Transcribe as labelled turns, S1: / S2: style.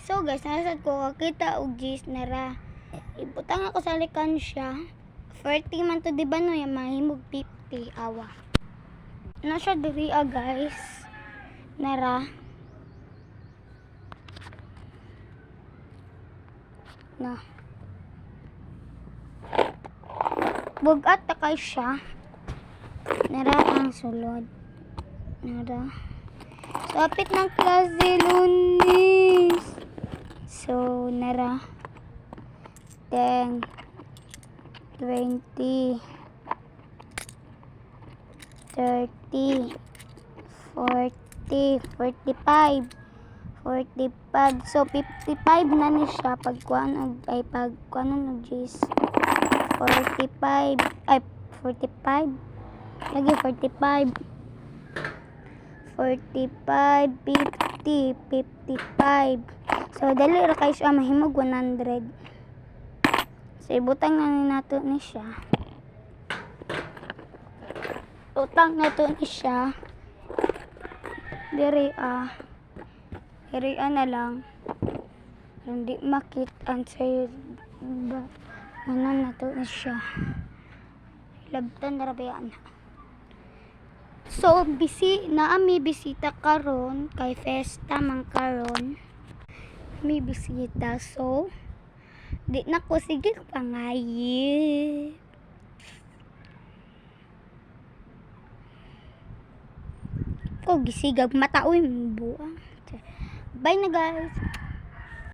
S1: So guys, nasad ko kakita og gis nara. Ibutang ako sa likansya. 40 man to, di ba no, yung mahimog 50 awa. Na siya diri guys. Nara. Na. Bugat ta kay siya. Nara ang sulod. Nara. So, apit ng klase lunis. So, nara. 10, 20, 30, 40, 45, 45. So, 55 na ni siya pagkuan ay pagkuan ng G's. 45, ay 45. Lagi 45. 45, 50, 55. So, dali ra kay siya mahimog 100. So, ibutang na nato ni siya. Utang na to ni siya. Diri na lang. Hindi makit-an sa'yo. Ano na to ni siya. Labtan na rabayaan. So, naami bisita karon kay Festa man karon. May bisita. So, di na ko sige pangayi. Ko gisigag mata uy buang. Bye na guys.